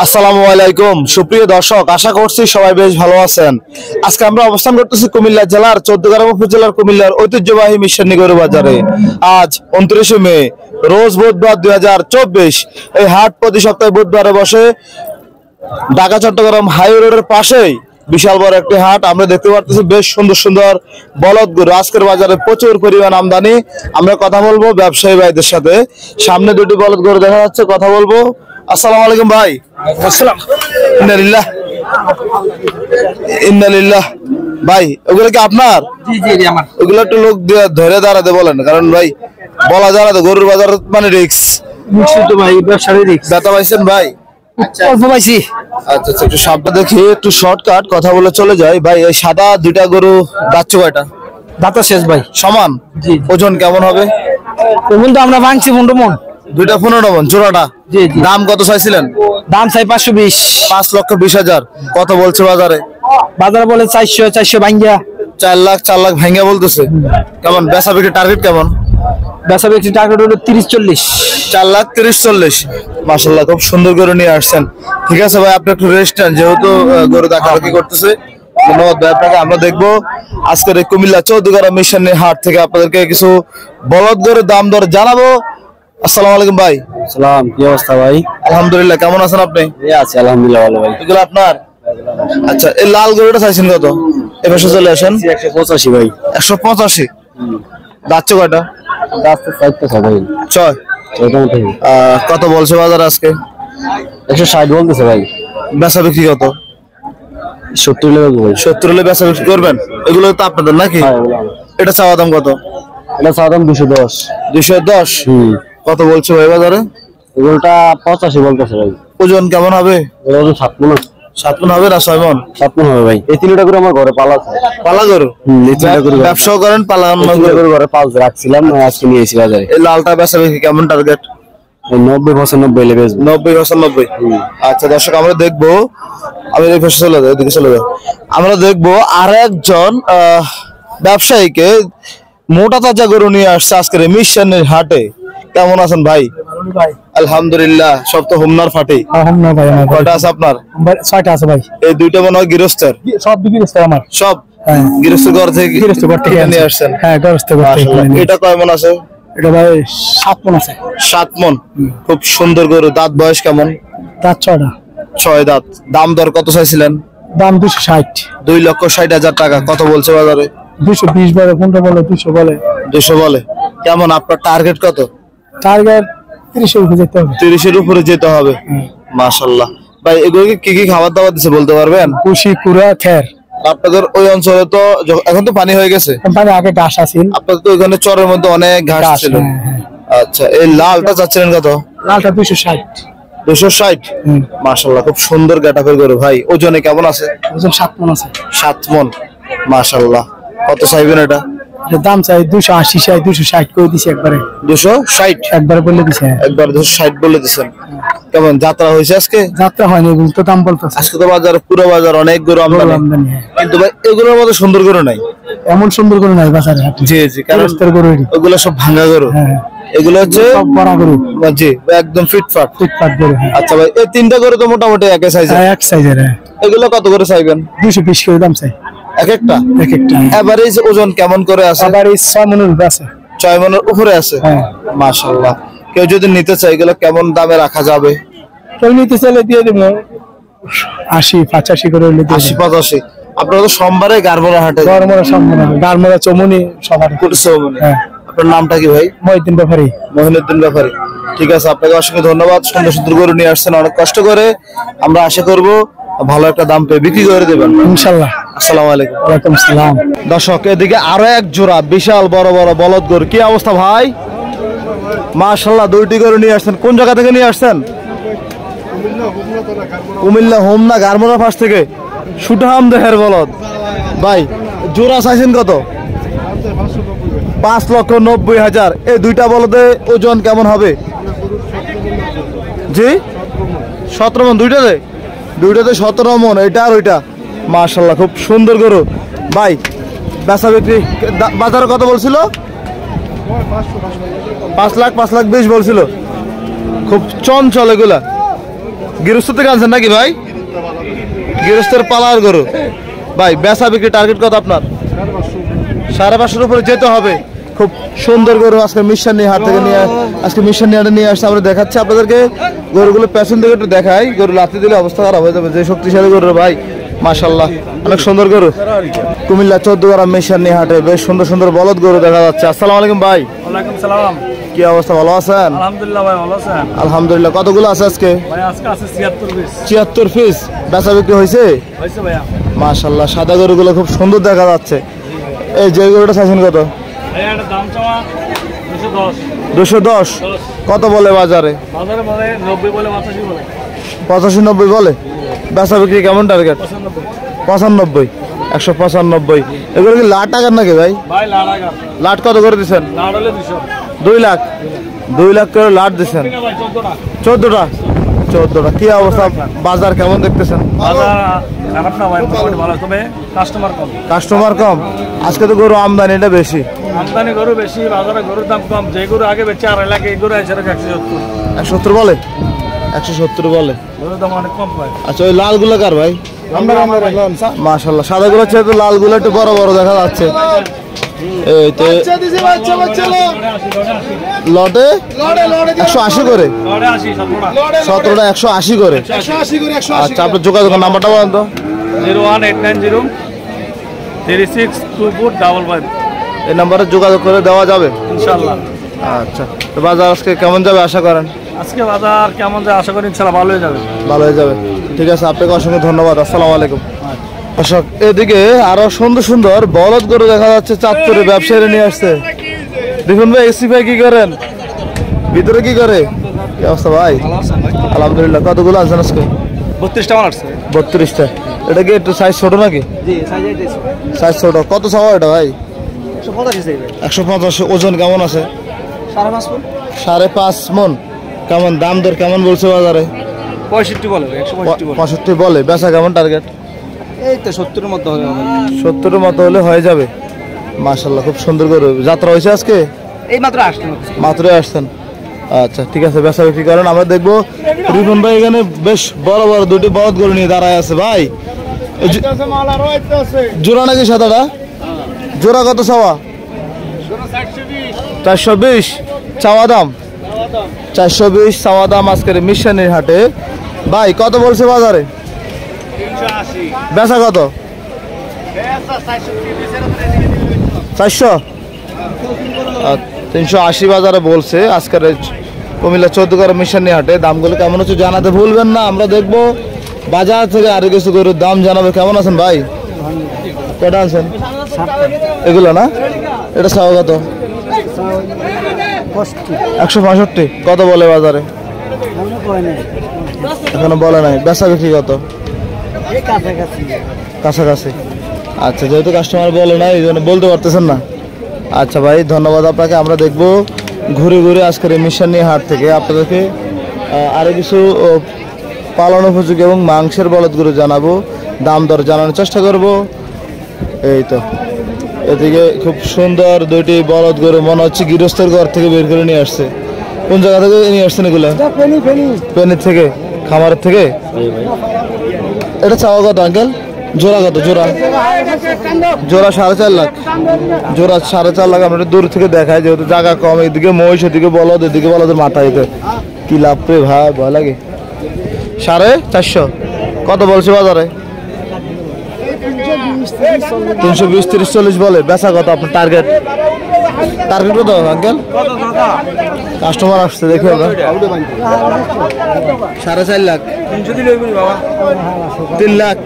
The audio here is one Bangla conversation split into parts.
আসসালামু আলাইকুম সুপ্রিয় দর্শক, আশা করছি সবাই বেশ ভালো আছেন। আজকে আমরা অবস্থান করতেছি কুমিল্লা জেলার ১৪ উপজেলার কুমিল্লার ঐতিহ্যবাহী মিশনী গরু বাজারে। আজ ২৯ মে, রোজ বুধবার ২০২৪। এই হাট প্রতি সপ্তাহে বুধবারে বসে ঢাকা চট্টগ্রাম হাইওয়ে রোডের পাশেই বিশাল বড় একটি হাট। আমরা দেখতে পাচ্ছি বেশ সুন্দর সুন্দর বলদ গরু। আজকের বাজারে প্রচুর পরিমাণ আমদানি। আমরা কথা বলবো ব্যবসায়ী ভাইদের সাথে। সামনে দুটি বলদ গরু দেখা যাচ্ছে, কথা বলবো। আসসালামু আলাইকুম ভাই। আসসালাম। ইন্নালিল্লাহ ইন্নালিল্লাহ। ভাই ওগুলো কি আপনার? জি জি জি আমার। ওগুলো একটু লোক দিয়ে ধরে দাঁড়াতে বলেন, কারণ ভাই বলা যায় না তো, গরুর বাজার মানে রিস্ক। নিশ্চিত ভাই, ব্যবসার রিস্ক। ব্যথা পাইছেন ভাই? অল্প পাইছি। আচ্ছা আচ্ছা, একটু সামনে দেখি, একটু শর্টকাট কথা বলে চলে যাই। ভাই এই সাদা দুইটা গরু দাঁত কয়টা? দাঁতা শেষ ভাই। সমান? জি। ওজন কেমন হবে? ওজন তো আমরা ভাঙছি 15 মন। দুইটা 15 মন জোড়াটা? জি জি। দাম কত চাইছিলেন? দাম চাই 520। 5,20,000। কত বলছে বাজারে? বাজারে বলে 400 ভাঙ্গিয়া। 4 লাখ ভাঙিয়া বলতেছে। কেমন বেচা বিক্রি টার্গেট কেমন? বেচা বিক্রি টার্গেট হলো 30-40। 4,30,40,000। মাশাআল্লাহ, খুব সুন্দর করে নিয়ে আসছেন। ঠিক আছে ভাই, আপনি একটু রেস্ট নেন, যেহেতু গরু দেখাদেখি করতেছে। ধন্যবাদ ভাই আপনাকে। আমরা দেখবো আজকের এই কুমিল্লা ১৪ মিশনের হাট থেকে আপনাদেরকে কিছু বলদ গরুর দাম দর জানাবো। আসসালামু আলাইকুম ভাই। সালাম, কি অবস্থা ভাই? আলহামদুলিল্লাহ, কেমন আছেন আপনি? এই আছি আলহামদুলিল্লাহ ভালো ভাই। এগুলো আপনার? আচ্ছা, এই লাল গরুটা চাইছেন কত? এবার চলে আসেন। 185 ভাই। 185। দাঁত কয়টা? দাঁত তো 4টা ভাই। 6। মোটামুটি। কত বলছে বাজার আজকে? 160 বলতেছে ভাই। বেচা বিক্রি কত? 70 লেগে ভাই। 70 হলে বেচা বিক্রি করবেন? এগুলো তো আপনাদের নাকি? এটা চাওয়া দাম কত? এটা চাওয়া দাম 210। 210? কত বলছে ভাই বাজারে? এগুলোটা 85 বলতেছে ভাই। ওজন কেমন হবে? ওজন 7 মণ। 7 মণ হবে না 6 মণ? 7 মণ হবে ভাই। এই 3টা করে আমার ঘরে পালা আছে। পালা গরু? এই 3টা করে ব্যবসা করেন? পালা গরু ঘরে পাল রাখছিলাম, আজকে নিয়ে এসেছি বাজারে। এই লালটা বেচা বিক্রি কেমন টার্গেট? 90-95 লেগে 90-95। আচ্ছা দর্শক, আমরা দেখবো, আমি এই পাশে চলে যাই, এদিকে চলে যাই। আমরা দেখবো আর একজন ব্যবসায়ীকে মোটা তাজা গরু নিয়ে আসছে আজকের মিশনের হাটে। কেমন আছেন ভাই? আলহামদুলিল্লাহ। সব তো হোমনার ফাটি। হোমনা ভাই আমার। কয়টা আছে আপনার? 6টা আছে ভাই। এই দুইটা মনে হয় গৃহস্থের? সব গৃহস্থের আমার। সব? হ্যাঁ। গৃহস্থ ঘর থেকে? গৃহস্থ ঘর থেকে নিয়ে আসছেন? হ্যাঁ, গৃহস্থ ঘর থেকে। এটা কয় মণ আছে? এটা ভাই 7 মণ আছে। 7 মণ। খুব সুন্দর গরু। দাঁত বয়স কেমন? দাঁত 6টা। 6 দাঁত। দাম দর কত চাইছিলেন? দাম 260। 2,60,000 টাকা। কত বলছে বাজারে? 220 বলে, 15 বলে, 200 বলে। 200 বলে। কেমন আপনার টার্গেট কত? টার্গেট 30 এর উপরে যেতে হবে। 30 এর উপরে যেতে হবে। মাশাআল্লাহ। ভাই এগুলোকে কি কি খাবার দাবার দিছে বলতে পারবেন? কুশি, কুড়া, খের। আপনাদের ওই অঞ্চলে তো এখন তো পানি হয়ে গেছে। পানি আগে ঘাস আছিল। আপনাদের তো ওখানে চরের মধ্যে অনেক ঘাস ছিল। আচ্ছা, এই লালটা চাচ্ছিলেন কত? লালটা 260। 260? মাশাআল্লাহ, খুব সুন্দর গেটআপের গরু। ভাই ওজনে কেমন আছে? ওজন 7 মণ আছে। 7 মণ। মাশাআল্লাহ। কত চাইবেন এটা? দাম চাই 280 চাই, 260 করে দিছি একবারে। 260 একবারে বলে দিছে। একবার 260 বলে দিছেন। কেমন যাত্রা হয়েছে আজকে? যাত্রা হয়নি, বল তো দাম বলতেছে। আজকে তো বাজারে পুরো বাজার অনেক গরু আমদানি। কিন্তু ভাই এগুলোর মতো সুন্দর গরু নাই। এমন সুন্দর গরু নাই বাজারে হাটে। জি জি, কারণ গরু ওগুলো সব ভাঙা গরু। হ্যাঁ, এগুলো হচ্ছে সব বড় গরু। জি, একদম ফিটফাট গরু। আচ্ছা ভাই, এই তিনটা গরু তো মোটামুটি একই সাইজের। হ্যাঁ, এক সাইজের। এগুলো কত করে চাইবেন? 220 করে দাম চাই এক একটা। এভারেজ ওজন কেমন করে আছে? এভারেজ 6 মণের উপরে আছে। 6 মণের উপরে আছে। হ্যাঁ। মাশাআল্লাহ। কেউ যদি নিতে চায় এগুলো কেমন দামে রাখা যাবে? কেউ নিতে চাইলে দিয়ে দেব 80-85 করে হলে 80-85। আপনারা তো সোমবারে গারমোরা হাটে? গারমোরা চমুনি সবার। হ্যাঁ। আপনার নামটা কি ভাই? মহিউদ্দিন ব্যাপারী। মহিউদ্দিন ব্যাপারী। ঠিক আছে, আপনাকে অসংখ্য ধন্যবাদ। সুন্দর সুন্দর গরু নিয়ে আসছেন অনেক কষ্ট করে। আমরা আশা করব ভালো একটা দাম পেয়ে বিক্রি করে দেবেন ইনশাআল্লাহ। আসসালামু আলাইকুম। ওয়ালাইকুম আসসালাম। দর্শক, এদিকে আরো এক জোড়া বিশাল বড় বড় বলদ গরু। কি অবস্থা ভাই? মাশাআল্লাহ, দুইটি গরু নিয়ে আসছেন। কোন জায়গা থেকে নিয়ে আসছেন? কুমিল্লা হোমনা গারমোরা পাশ থেকে। সুঠাম দেহের বলদ। ভাই জোড়া চাইছেন কত? 5,90,000। এই দুইটা বলদে ওজন কেমন হবে? জি 17 মণ। দুইটাতে 17 মণ, এটা আর ওইটা। মাশাআল্লাহ, খুব সুন্দর গরু। ভাই বেচা বিক্রি বাজারে কত বলছিল? 5,20,000 বলছিল। খুব চঞ্চল এগুলা। গৃহস্থ থেকে আনছেন নাকি ভাই? গৃহস্থের পালার গরু। ভাই বেচা বিক্রি টার্গেট কত আপনার? 550 উপরে যেতে হবে। খুব সুন্দর গরু আজকে মিশন নিয়ে হাট থেকে নিয়ে আজকে মিশন নিয়ে আসছে। আমরা দেখাচ্ছি আপনাদেরকে গরুগুলো পেছন থেকে একটু দেখাই। গরু লাথি দিলে অবস্থা খারাপ হয়ে যাবে, যে শক্তিশালী গরু ভাই মাশাআল্লাহ, অনেক সুন্দর গরু। কুমিল্লা 14 গ্রাম মিশন নিয়ে হাটে বেশ সুন্দর সুন্দর বলদ গরু দেখা যাচ্ছে। আসসালামু আলাইকুম ভাই। ওয়ালাইকুম সালাম। কি অবস্থা, ভালো আছেন? আলহামদুলিল্লাহ ভাই, ভালো আছেন? আলহামদুলিল্লাহ। কতগুলো আছে আজকে? ভাই আজকে আছে 76 পিস। 76 পিস বেচা বিক্রি হয়েছে হইছে ভাইয়া। মাশাআল্লাহ। সাদা গরুগুলো খুব সুন্দর দেখা যাচ্ছে। এই যে গরুটা চাইছেন কত? ভাইয়া এটা দাম চাওয়া 210। 210 কত বলে বাজারে? বাজারে বলে 90 বলে 85 বলে। 85-90 বলে। বেচা বিক্রি কেমন টার্গেট? 95। 195 এগুলো কি লাট টাকার নাকি ভাই? ভাই লাড়াগা। লাট কত করে দিচ্ছেন? লাড় হলে 200। 2 লাখ। 2 লাখ করে লাট দিচ্ছেন। ঠিক আছে ভাই 14টা। 14টা। কি অবস্থা, বাজার কেমন দেখতেছেন? বাজার খারাপ না ভাই, মোটামুটি ভালো, তবে কাস্টমার কম। কাস্টমার কম। আজকে তো গরু আমদানিটা বেশি। আমদানি গরু বেশি, বাজারে গরুর দাম কম। যে গরু আগে বেচে 2.5 লাখ, এই গরু আছে 170। 170 বলে? 170 বলে। গরুর দাম অনেক কম পায়। আচ্ছা, ওই লাল গুলো কার ভাই? মাশাআল্লাহ। সাদা গুলো চেয়ে তো লাল গুলো একটু বড় বড় দেখা যাচ্ছে। এই তো লটে 180 করে। 17টা 180 করে। আচ্ছা, আপনার যোগাযোগের নাম্বারটা বলেন তো। 01890 362455। এই নাম্বারে যোগাযোগ করে দেওয়া যাবে ইনশাআল্লাহ। আচ্ছা, তো বাজার আজকে কেমন যাবে আশা করেন? আজকে বাজার কেমন যায় আশা করি ইনশাআল্লাহ ভালো হয়ে যাবে। ভালো হয়ে যাবে। ঠিক আছে, আপনাকে অসংখ্য ধন্যবাদ। আসসালামু আলাইকুম। দর্শক, এদিকে আরো সুন্দর সুন্দর বলদ গরু দেখা যাচ্ছে। চাঁদপুরে ব্যবসায়ীরা নিয়ে আসছে। দেখুন ভাই, এসি ভাই কি করেন, ভিতরে কি করে? কি অবস্থা ভাই? আলহামদুলিল্লাহ। কতগুলো আনছেন আজকে? 32টা মাল আসছে। 32টা। এটা কি একটু সাইজ ছোট নাকি? জি, সাইজ আইতেছে। সাইজ ছোট। কত চাওয়া এটা ভাই? 185 চাইবে। 185। ওজন কেমন আছে? 5.5 মণ। 5.5 মণ। কেমন দাম দর কেমন বলছে বাজারে? 65 বলে, 165 বলে। 65 বলে। বেচা কেমন টার্গেট? এই তো 70 এর মধ্যে হবে। 70 এর মতো হলে হয়ে যাবে। মাশাআল্লাহ, খুব সুন্দর করে যাত্রা হয়েছে আজকে। এই মাত্র আসলাম। মাত্রই আসছেন। আচ্ছা, ঠিক আছে, বেচা বিক্রি করেন। আমরা দেখবো রিপন ভাই এখানে বেশ বড় বড় দুটি বলদ গরু নিয়ে দাঁড়ায় আছে। ভাই জোড়া নাকি সাদাটা? জোড়া কত চাওয়া? 420 চাওয়া দাম। 420 চাওয়া দাম আজকের মিশনের হাটে। ভাই কত বলছে বাজারে? 380। বেচা কত? 400। 380 বাজারে বলছে আজকের কুমিল্লা 14 গ্রাম মিশনের হাটে। দামগুলো কেমন হচ্ছে জানাতে ভুলবেন না। আমরা দেখবো বাজার থেকে আরো কিছু গরুর দাম জানাবে। কেমন আছেন ভাই? কটা আনছেন এগুলো না? এটা চাওয়া কত? 165। কত বলে বাজারে? এখনো বলে নাই। বেচা বিক্রি কত? কাছাকাছি। আচ্ছা, যেহেতু কাস্টমার বলে নাই এই জন্য বলতে পারতেছেন না। আচ্ছা ভাই, ধন্যবাদ আপনাকে। আমরা দেখবো ঘুরে ঘুরে আজকের এই মিশন নিয়ে হাট থেকে আপনাদেরকে আরো কিছু পালন উপযোগী এবং মাংসের বলদ গরু জানাবো, দাম দর জানানোর চেষ্টা করব। এই তো এদিকে খুব সুন্দর দুইটি বলদ গরু, মনে হচ্ছে গৃহস্থের ঘর থেকে বের করে নিয়ে আসছে। কোন জায়গা থেকে নিয়ে আসছেন এগুলো? পেনি থেকে, খামারের থেকে। এটা চাওয়া কত আঙ্কেল? জোড়া কত? জোড়া 4.5 লাখ। জোড়া 4.5 লাখ। আমরা দূর থেকে দেখাই, যেহেতু জায়গা কম। এদিকে মহিষ, এদিকে বলদ, এদিকে বলদের মাথা। এতে কি লাভ রে ভাই, ভয় লাগে। 450। কত বলছে বাজারে? 320, 30, 40 বলে। বেচা কত আপনার টার্গেট? টার্গেট কত আঙ্কেল? কাস্টমার আসছে দেখে 4.5 লাখ। 3 লাখ।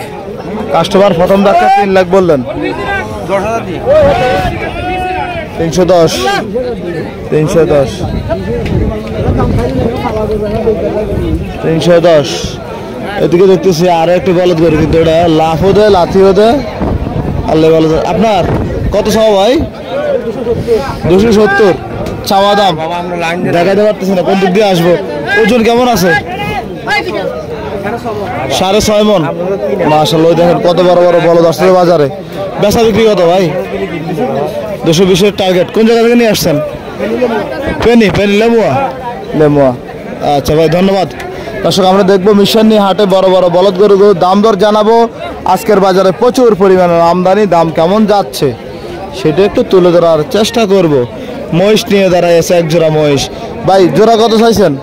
কাস্টমার প্রথম ধাক্কা 3 লাখ বললেন। 310। 310। এদিকে দেখতেছি আরো একটি বলদ গরু, কিন্তু এটা লাফও দেয়, লাথিও দেয়। আল্লাহ বলদ। আপনার কত চাওয়া ভাই? 270 চাওয়া দাম। দেখাতে পারতেছি না, কোন দিক দিয়ে আসবো। ওজন কেমন আছে? 6.5 মণ। মাশাআল্লাহ, দেখেন কত বড় বড় বলদ আসছে বাজারে। বেচা বিক্রি কত ভাই? 220 টার্গেট। কোন জায়গা থেকে নিয়ে আসছেন? পেনি লেমুয়া। আচ্ছা ভাই, ধন্যবাদ। দর্শক আমরা দেখবো মিশানি হাটে বড় বড় বলদ গরু দাম দর জানাবো। আজকের বাজারে প্রচুর পরিমাণের আমদানি, দাম কেমন যাচ্ছে সেটা একটু তুলে ধরার চেষ্টা করব। মহিষ নিয়ে দাঁড়ায় আছে এক জোড়া মহিষ। ভাই জোড়া কত চাইছেন?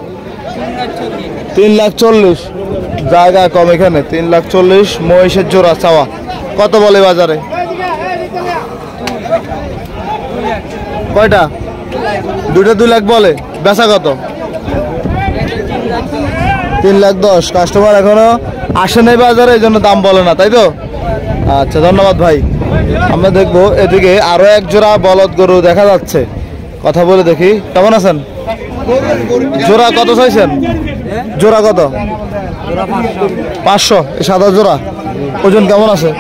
3,40,000। জায়গা কম এখানে, 3,40,000 মহিষের জোড়া চাওয়া। কত বলে বাজারে? কয়টা? দুটো 2 লাখ বলে, বেচা কত? 3,10,000। কাস্টমার এখনো আসে নাই বাজারে, এই জন্য দাম বলে না, তাই তো? আচ্ছা ধন্যবাদ ভাই। আমরা দেখবো এদিকে আরো এক জোড়া বলদ গরু দেখা যাচ্ছে, কথা বলে দেখি। কেমন আছেন? জোড়া কত চাইছেন? জোড়া কত? 500। এই সাদা জোড়া ওজন কেমন আছে?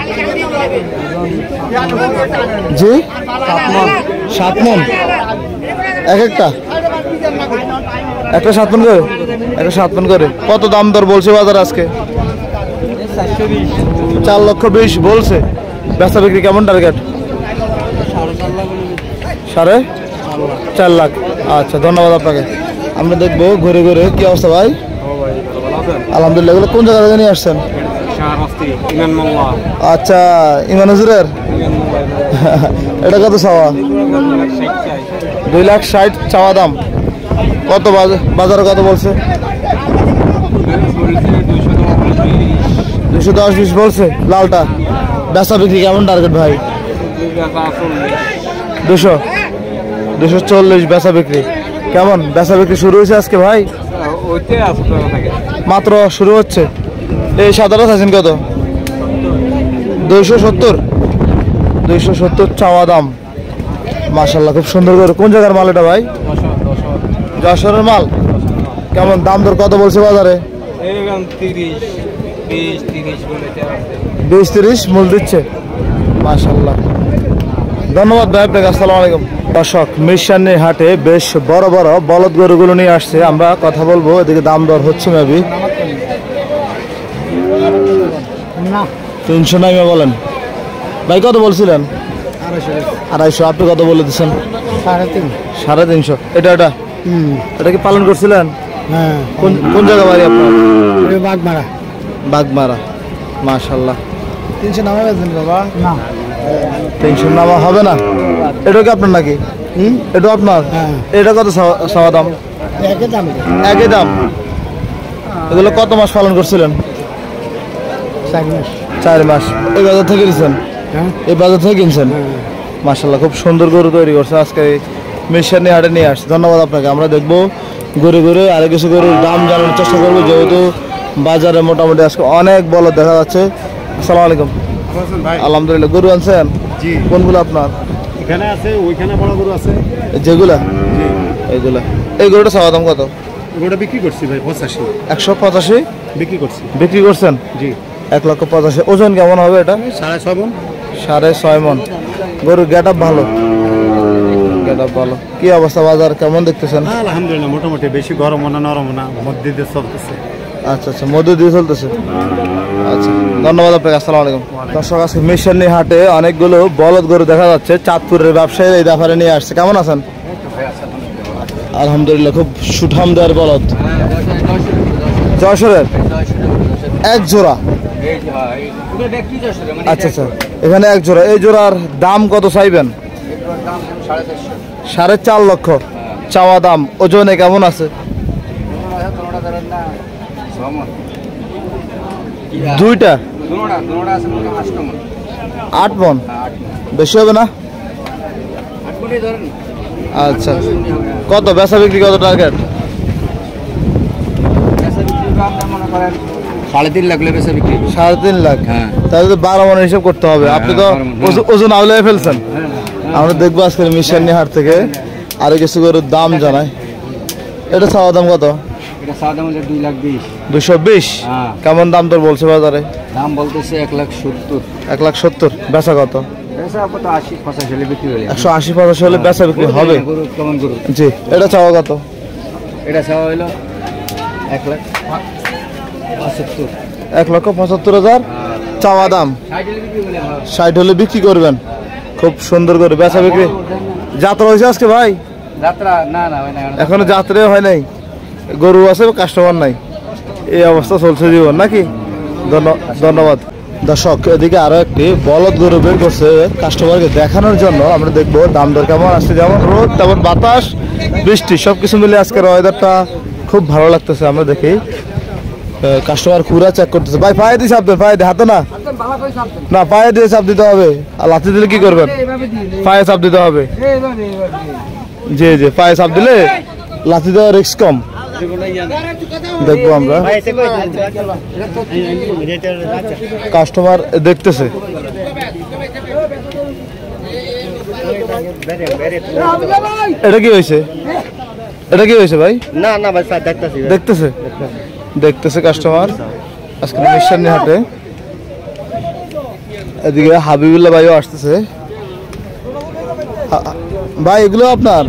জি 7 মণ। এক একটা 7 মণ করে? 7 মণ করে। কত দাম দর বলছে বাজার আজকে? 4,20,000 বলছে। বেচা বিক্রি কেমন টার্গেট? 4.5 লাখ। আচ্ছা ধন্যবাদ আপনাকে। আমরা দেখবো ঘুরে ঘুরে কি অবস্থা ভাই। আলহামদুলিল্লাহ। এগুলো কোন জায়গা থেকে নিয়ে আসছেন? আচ্ছা ইমান হুজুরের। এটা কত চাওয়া? 2,60,000 চাওয়া দাম। কত বাজারে কত বলছে? 210-20 বলছে লালটা। বেচা বিক্রি কেমন টার্গেট ভাই? 240 বেচা বিক্রি। কেমন বেচা বিক্রি শুরু হয়েছে আজকে ভাই? মাত্র শুরু হচ্ছে। এই সাদাটা চাইছেন কত? 270 চাওয়া দাম। মাশাআল্লাহ খুব সুন্দর করে। কোন জায়গার মাল এটা ভাই? যশোরের মাল। কেমন দাম দর কত বলছে বাজারে? 20-30 মূল দিচ্ছে। মাশাআল্লাহ ধন্যবাদ ভাই আপনাকে। আসসালামু আলাইকুম। দর্শক মিশানি হাটে বেশ বড় বড় বলদ গরুগুলো নিয়ে আসছে, আমরা কথা বলবো। এদিকে দাম দর হচ্ছে মেবি 300 নামে বলেন ভাই। কত বলছিলেন? 250। আপনি কত বলে দিচ্ছেন? 350। এটা এটা কি পালন করছিলেন? কোন জায়গা বাড়ি আপনার? বাগমারা। মাশাআল্লাহ। 300 নামা বেচবেন বাবা? না 300 নামা হবে না। এটা কি আপনার নাকি? এটা আপনার? এটা কত চাওয়া দাম? একই দাম। এগুলো কত মাস পালন করছিলেন? 4 মাস। এই বাজার থেকে কিনছেন? এই বাজার থেকে কিনছেন? মাশাআল্লাহ খুব সুন্দর গরু তৈরি করছে আজকে মিশানি হাটে নিয়ে আসছে। ধন্যবাদ আপনাকে। আমরা দেখবো ঘুরে ঘুরে আরো কিছু গরুর দাম জানার চেষ্টা করবো, যেহেতু বাজারে মোটামুটি আজকে অনেক বলদ দেখা যাচ্ছে। আসসালামু আলাইকুম। আলহামদুলিল্লাহ। গরু আনছেন? জি। কোনগুলো আপনার? এখানে আছে, ওইখানে বড় গরু আছে। যেগুলা? জি এইগুলা। এই গরুটা চাওয়া দাম কত? গরুটা বিক্রি করছি ভাই 85। 185 বিক্রি করছি। বিক্রি করছেন? জি 1,85,000। ওজন কেমন হবে এটা? 6.5 মণ। 6.5 মণ। গরুর গেট আপ ভালো। ভালো। কি অবস্থা বাজার কেমন দেখতেছেন? আলহামদুলিল্লাহ মোটামুটি, বেশি গরম না নরম না, মধ্যে দিয়ে চলতেছে। আচ্ছা মধ্যে দিয়ে চলতেছে। আচ্ছা ধন্যবাদ আপনাকে। আসসালামু আলাইকুম। দর্শক আজকে মিশানি হাটে অনেকগুলো বলদ গরু দেখা যাচ্ছে, চাঁদপুরের ব্যবসায়ী এই ব্যাপারে নিয়ে আসছে। কেমন আছেন? আলহামদুলিল্লাহ খুব সুঠাম দেওয়ার বলদ। যশোরের এক জোড়া? আচ্ছা এখানে এক জোড়া। এই জোড়ার দাম কত চাইবেন? 4.5 লক্ষ চাওয়া দাম। ওজনে কেমন আছে? দুইটা 8 মণ। বেশি হবে না? আচ্ছা কত বেচা বিক্রি, কত টার্গেট? 3.5 লাখ বেচা বিক্রি। 3.5 লাখ। তাহলে তো 12 মণ হিসাব করতে হবে। আপনি তো ওজন আউলে ফেলছেন। আমরা দেখবো আজকে মিশানি হাট থেকে আরো কিছু গরুর দাম জানাই। এটা চাওয়া দাম কত? এটা চাওয়া দাম 2,20,000। 220। কেমন দাম তোর বলছে বাজারে? দাম বলতেছে 1,70,000। 1,70,000। বেচা কত? বেচা কত? 80-85 হলে বিক্রি হবে। 180-85 হলে বেচা বিক্রি হবে। গরু কেমন গরু? জি। এটা চাওয়া কত? এটা চাওয়া হলো 1,75,000। 1,75,000 চাওয়া দাম। 60 হলে বিক্রি করবেন। খুব সুন্দর করে বেচা বিক্রি। যাত্রা হয়েছে আজকে ভাই? যাত্রা না এখনো যাত্রা হয় নাই। গরু আছে, কাস্টমার নাই। এই অবস্থা চলছে জীবন নাকি। ধন্যবাদ দর্শক। এদিকে আরো একটি বলদ গরু বের করছে কাস্টমারকে দেখানোর জন্য। আমরা দেখবো দাম দর কেমন আসছে, যেমন রোদ তেমন বাতাস বৃষ্টি সবকিছু মিলে আজকের ওয়েদারটা খুব ভালো লাগতেছে। আমরা দেখি কাস্টমার পুরা চেক করতেছে। ভাই পায়ে দিয়ে চাপ দেন, পায়ে দিয়ে, হাতে না, না পায়ে দিয়ে চাপ দিতে হবে। আর লাথি দিলে কি করবেন? পায়ে চাপ দিতে হবে। জি জি, পায়ে চাপ দিলে লাথি দেওয়া রিস্ক কম। দেখবো আমরা, কাস্টমার দেখতেছে। এটা কি হয়েছে? এটা কি হয়েছে ভাই? না না ভাই দেখতেছি দেখতেছে দেখতেছে কাস্টমার আজকে মিশন হাটে। এদিকে হাবিবুল্লাহ ভাইও আসতেছে। ভাই এগুলো আপনার?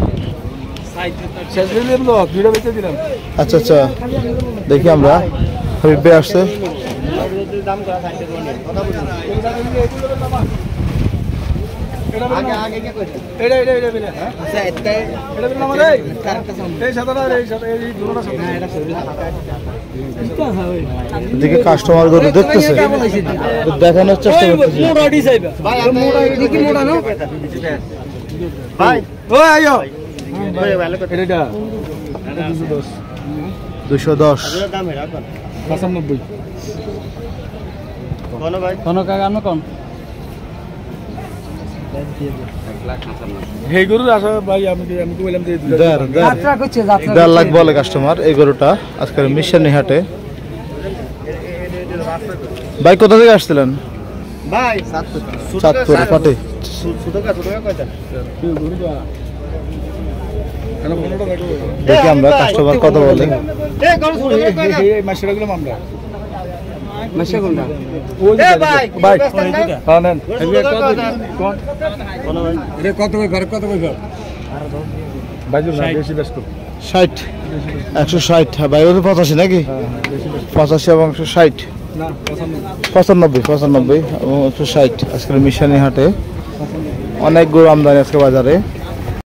আচ্ছা আচ্ছা, দেখি আমরা। হাবিব ভাই আসছে। এদিকে কাস্টমার গুলো দেখতেছে, দেখানোর চেষ্টা করতেছে। দুশো 10 1.5 লাখ বলে কাস্টমার এই গরুটা আজকের মিশন হাটে। ভাই কোথা থেকে আসছিলেন? ভাই চাঁদপুর পাটে। দেখি আমরা কাস্টমার কত বলে। ষাট 160 ভাই, 85 নাকি? 85 এবং 160, 95 এবং 160 আজকের মিশানি হাটে। অনেক গরু আমদানি আজকে বাজারে।